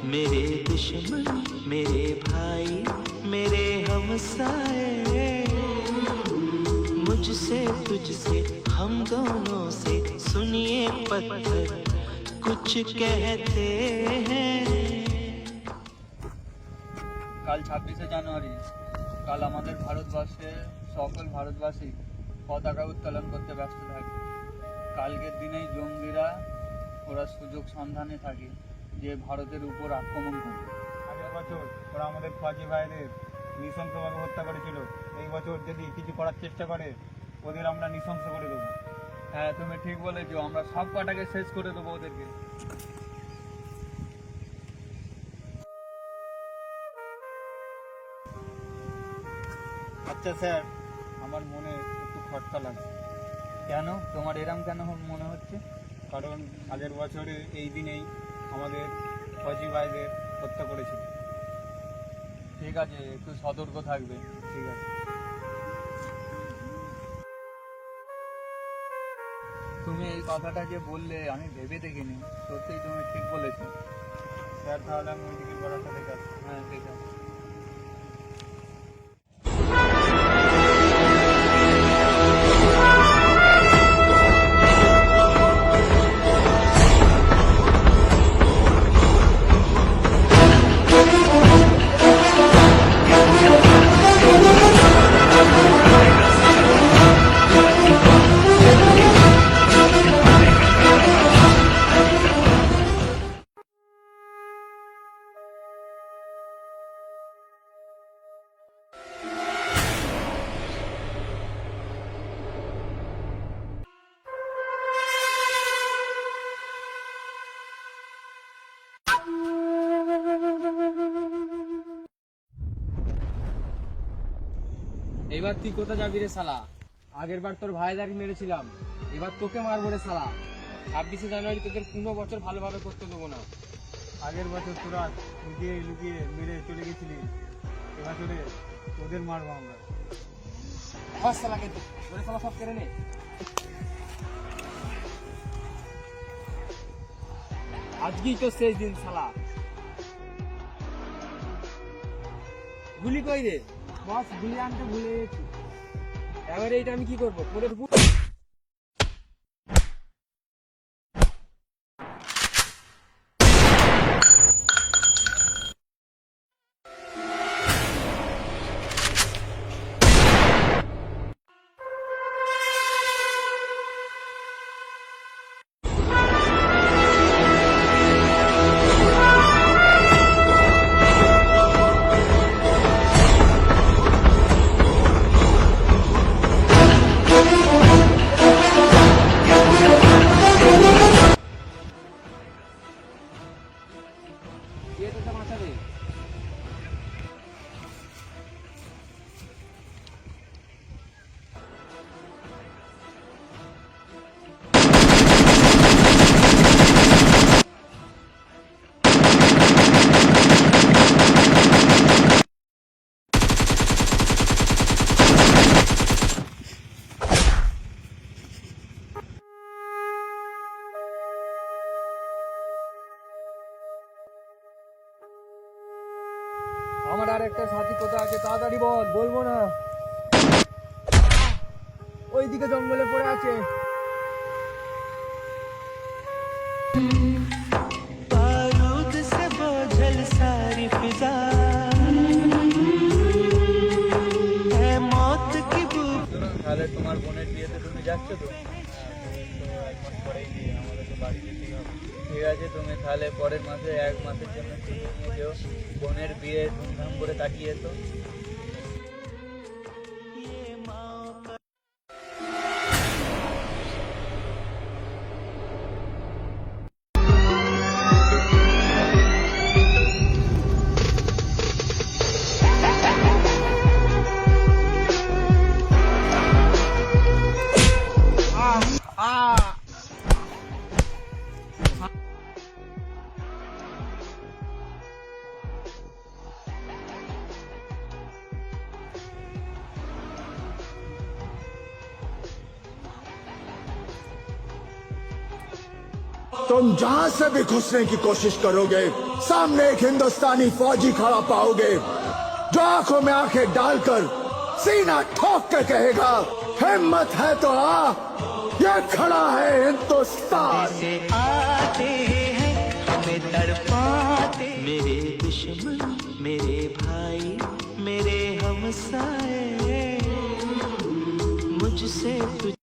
मेरे दुश्मन मेरे भाई मेरे हमसाए, मुझसे तुझसे हम दोनों से सुनिए पत्थर कुछ कहते हैं। কাল 26শে জানুয়ারি, কাল আমাদের ভারতবর্ষে সকল ভারতবাসী পতাকা উত্তোলন করতে ব্যস্ত থাকে। কালকের দিনেই জঙ্গিরা ওরা সুযোগ সন্ধানে থাকে যে ভারতের উপর আক্রমণ করবে। আগের বছর ওরা আমাদের ফৌজি ভাইদের নৃশংসভাবে হত্যা করেছিল। এই বছর যদি কিছু করার চেষ্টা করে ওদের আমরা নৃশংস করে দেবো। হ্যাঁ, তুমি ঠিক বলেছো, আমরা সব কটাকে শেষ করে দেবো ওদেরকে। আচ্ছা স্যার, আমার মনে একটু খটকা লাগছে। কেন তোমার এরম কেন মনে হচ্ছে? কারণ আগের বছরে এই দিনেই আমাদের ফৌজি ভাইদের হত্যা করেছিল। ঠিক আছে, একটু সতর্ক থাকবে। ঠিক আছে। তুমি এই কথাটা যে বললে আমি ভেবে দেখিনি, সত্যিই তুমি ঠিক বলেছো। স্যার, তাহলে আমি ওইদিকে বর্ডারটা দেখে আসছি। হ্যাঁ, ঠিক আছে। এবার তুই কোথা যাবি রে শালা? আগের বার তোর ভাইদারি মেরেছিলাম, এবার তোকে মারবো রে শালা। 26শে জানুয়ারি তোদের কোনো বছর ভালোভাবে করতে দেবো না। আগের বছর তোরা লুকিয়ে লুকিয়ে মেরে চলে গেছিলি, এবছরে তোদের মারবো আমরা। আবার শালাকে তোরে শালা সব কেড়ে নে। আজকেই তো শেষ দিন শালা। গুলি কই রে? বস, গুলি আনতে ভুলে গেছি। এবারে এটা আমি কি করবো? পরে ঢুকবো। বাঁচাবে। আমার আর একটা সাথী কোথায় আছে? তাড়াতাড়ি বল। বলবো না, ওইদিকে জঙ্গলে পড়ে আছে। बारूद से बोझल सारी फिजा है मौत की भूख। তাহলে তোমার বোনের বিয়েতে তুমি যাচ্ছ তো? এক মাস পরেই বিয়ে, আমাদের তো বাড়ি যেতেই হবে। ঠিক আছে, তুমি তাহলে পরের মাসে 1 মাসের জন্য ছুটি নিয়ে যেও, বোনের বিয়ে ধুমধাম করে কাটিয়ে তো। तुम जहां से भी घुसने की कोशिश करोगे, सामने एक हिंदुस्तानी फौजी खड़ा पाओगे जो आंखों में आंखें डालकर सीना ठोक कर कहेगा, हिम्मत है तो आ, ये खड़ा है हिंदुस्तान। से आते हैं हमें तड़पाते, मेरे दुश्मन मेरे भाई मेरे हमसाए, मुझसे तुझ